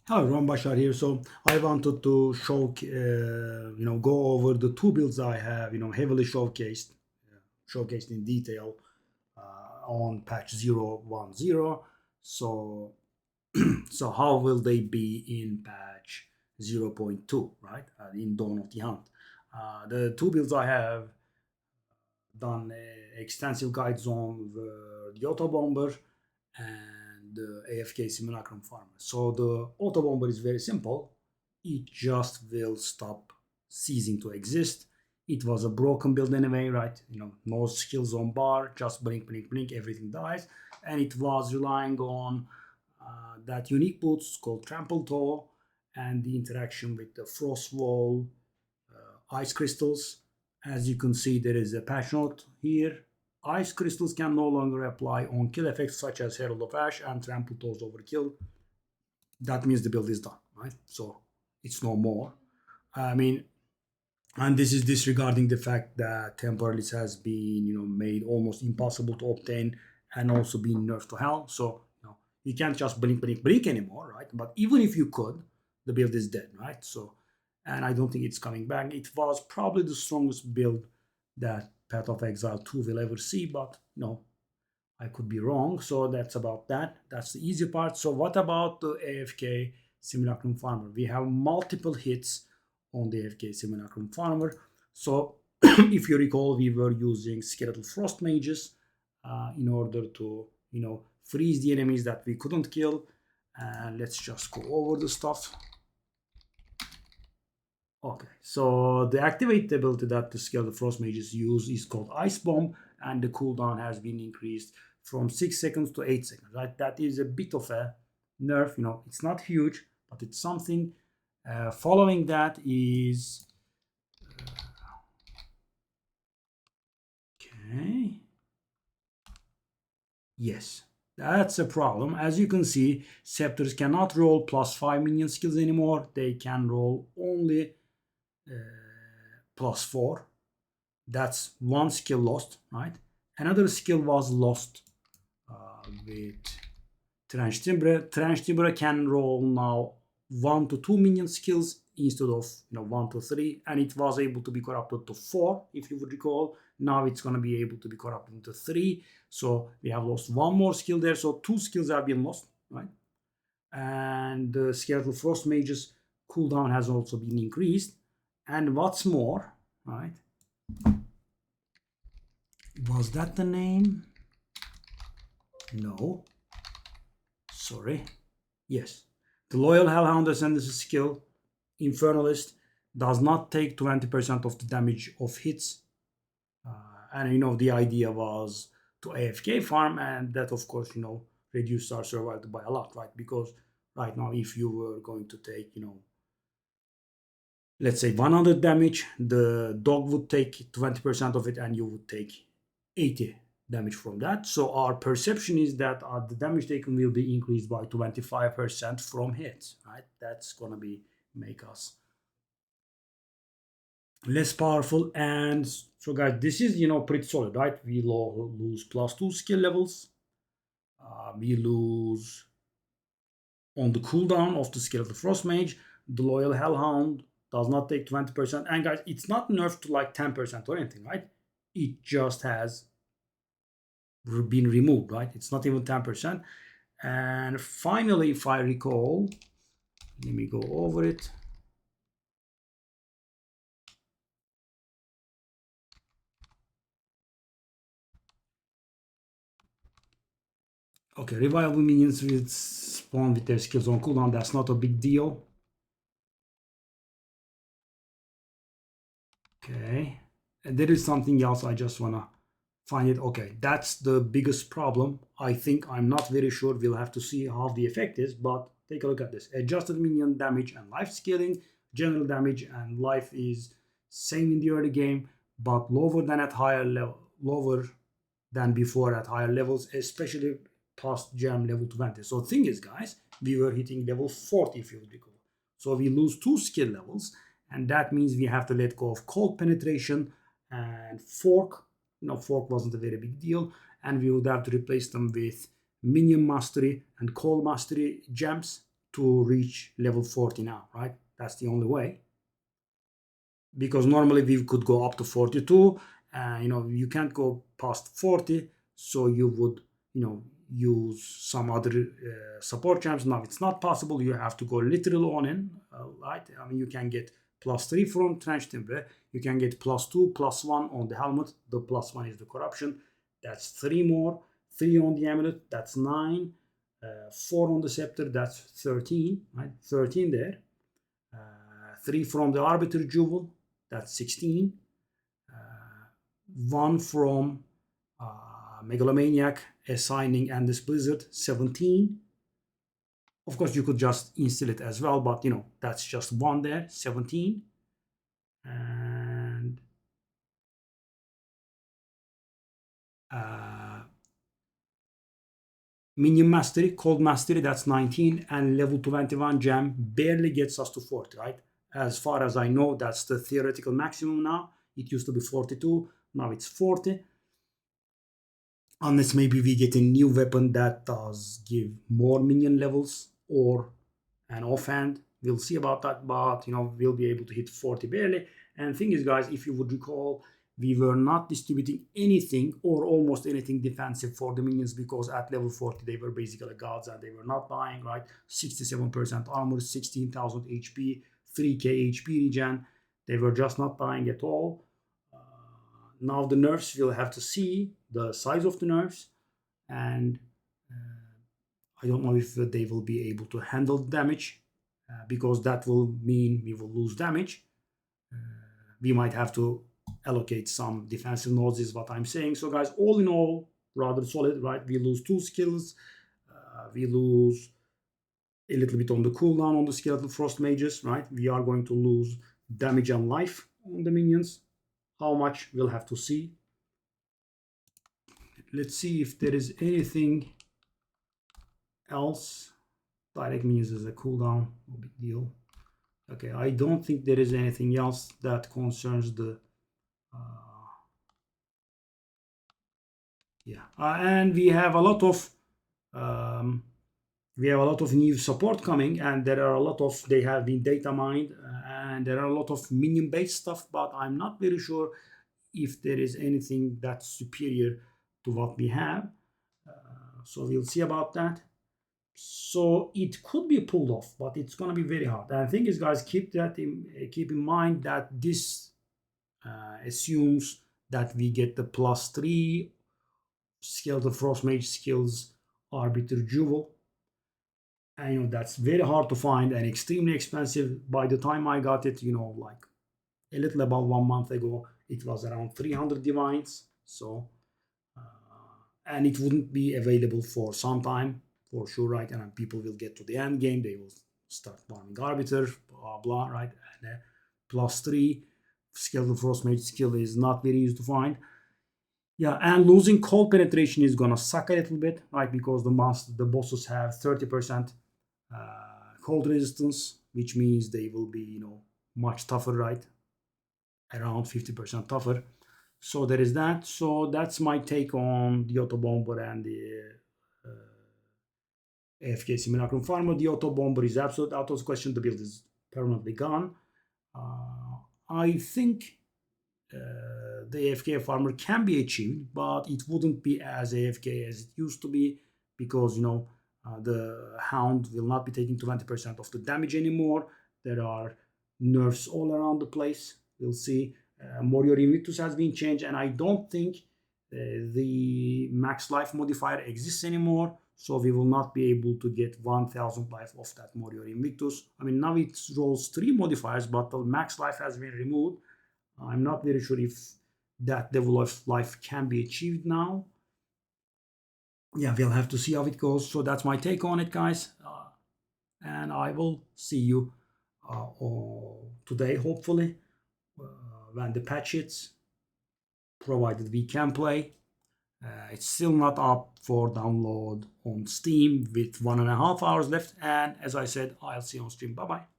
Hello everyone, Bashar here. So I wanted to go over the two builds I have, heavily showcased in detail on patch 0.10. So, so how will they be in patch 0.2, right? In Dawn of the Hunt. The two builds I have done extensive guides on the Autobomber and the AFK Simulacrum Farmer. So the Autobomber is very simple. It just will stop ceasing to exist. It was a broken build anyway, right? No skills on bar, just blink, blink, blink, everything dies. And it was relying on that unique boots called Trample Toe and the interaction with the Frost Wall, ice crystals. As you can see, there is a patch note here. Ice crystals can no longer apply on kill effects such as Herald of Ash and Trample Toes Overkill. That means the build is done, right? So it's no more. I mean, and this is disregarding the fact that Temporalis has been, made almost impossible to obtain and also been nerfed to hell. So, you can't just blink, blink, blink anymore, right? But even if you could, the build is dead, right? So, and I don't think it's coming back. It was probably the strongest build that Path of Exile 2 will ever see, but I could be wrong. So that's about that. That's the easy part. So what about the AFK Simulacrum Farmer? We have multiple hits on the AFK Simulacrum Farmer. So if you recall, we were using Skeletal Frost Mages in order to, freeze the enemies that we couldn't kill. And let's just go over the stuff. Okay, so the activate ability that the Skeletal Frost Mages use is called Ice Bomb, and the cooldown has been increased from 6 seconds to 8 seconds, right? That is a bit of a nerf, it's not huge, but it's something. Following that is... okay. Yes, that's a problem. As you can see, Scepters cannot roll +5 minion skills anymore. They can roll only +4. That's one skill lost, right? Another skill was lost with Trench Timber. Trench Timber can roll now 1 to 2 minion skills instead of 1 to 3, and it was able to be corrupted to 4, if you would recall. Now it's going to be able to be corrupted to 3. So we have lost one more skill there. So 2 skills have been lost, right? And the Skeletal Frost Mage's cooldown has also been increased. And what's more, right? Was that the name? No. Sorry. Yes. The Loyal Hellhound Ascendancy skill, Infernalist, does not take 20% of the damage of hits. And the idea was to AFK farm, and that of course, reduced our survival by a lot, right? Because right now, if you were going to take, let's say 100 damage, the dog would take 20% of it and you would take 80 damage from that. So our perception is that the damage taken will be increased by 25% from hits, right? That's gonna make us less powerful. And so guys, this is pretty solid, right? We lose +2 skill levels. We lose on the cooldown of the Skeletal Frost Mage. The Loyal Hellhound does not take 20%. And guys, it's not nerfed to like 10% or anything, right? It just has been removed, right? It's not even 10%. And finally, if I recall, let me go over it. Okay, revival minions will spawn with their skills on cooldown. That's not a big deal. Okay, and there is something else I just wanna find it. Okay, that's the biggest problem. I think, I'm not very sure. We'll have to see how the effect is, but take a look at this. Adjusted minion damage and life scaling. General damage and life is same in the early game, but lower than at higher level, lower than before at higher levels, especially past gem level 20. So the thing is, guys, we were hitting level 40, if you recall. So we lose 2 skill levels, and that means we have to let go of cold penetration and fork. Fork wasn't a very big deal, and we would have to replace them with minion mastery and cold mastery gems. to reach level 40 now, right? That's the only way. Because normally we could go up to 42, you know, you can't go past 40, so you would, you know, use some other support champs. Now it's not possible. You have to go literal on in, right? I mean, you can get +3 from Trench Timber, you can get +2, +1 on the helmet. The +1 is the corruption. That's 3 more. 3 on the amulet, that's 9. 4 on the scepter, that's 13, right? 13 there. 3 from the arbiter jewel, that's 16. 1 from megalomaniac, assigning, and this blizzard, 17. Of course, you could just install it as well, but you know, that's just 1 there, 17. And minion mastery, cold mastery, that's 19, and level 21 gem barely gets us to 40, right? As far as I know, that's the theoretical maximum now. It used to be 42, now it's 40. Unless maybe we get a new weapon that does give more minion levels or an offhand. We'll see about that, but you know, we'll be able to hit 40 barely. And thing is, guys, if you would recall, we were not distributing anything or almost anything defensive for the minions, because at level 40 they were basically gods and they were not dying, right? 67% armor, 16,000 HP, 3k HP regen. They were just not dying at all. Now the nerfs, we'll have to see the size of the nerfs, and I don't know if they will be able to handle damage, because that will mean we will lose damage. We might have to allocate some defensive nodes, is what I'm saying. So guys, all in all, rather solid, right? We lose 2 skills. We lose a little bit on the cooldown on the skeletal frost mages, right? We are going to lose damage and life on the minions. How much, we'll have to see. Let's see if there is anything else. Direct minions is a cooldown, no big deal. Okay, I don't think there is anything else that concerns the and we have a lot of new support coming, and there are a lot of, they have been data mined, and there are a lot of minion based stuff, but I'm not very sure if there is anything that's superior to what we have. So we'll see about that. So it could be pulled off, but it's going to be very hard. And the thing is, guys, keep in mind that this assumes that we get the +3 skeletal frost mage skills arbiter jewel, and you know, that's very hard to find and extremely expensive. By the time I got it, you know, like a little about 1 month ago, it was around 300 divines. So and it wouldn't be available for some time for sure, right? And people will get to the end game, they will start farming arbiter, blah blah, right? And +3 skeletal frost mage skill is not very easy to find. Yeah, and losing cold penetration is gonna suck a little bit, right? Because the bosses have 30% cold resistance, which means they will be, you know, much tougher, right? Around 50% tougher. So there is that. So that's my take on the Autobomber and the AFK Simulacrum Farmer. The Autobomber is absolute out of question. The build is permanently gone. I think the AFK Farmer can be achieved, but it wouldn't be as AFK as it used to be, because, you know, the Hound will not be taking 20% of the damage anymore. There are nerfs all around the place. We'll see. Warrior Invictus has been changed, and I don't think the max life modifier exists anymore, so we will not be able to get 1000 life off that Warrior Invictus. I mean, now it rolls 3 modifiers, but the max life has been removed. I'm not very sure if that level of life can be achieved now. Yeah, we'll have to see how it goes. So that's my take on it, guys. And I will see you today, hopefully, when the patch hits, provided we can play. It's still not up for download on Steam with 1.5 hours left. And as I said, I'll see you on stream. Bye-bye.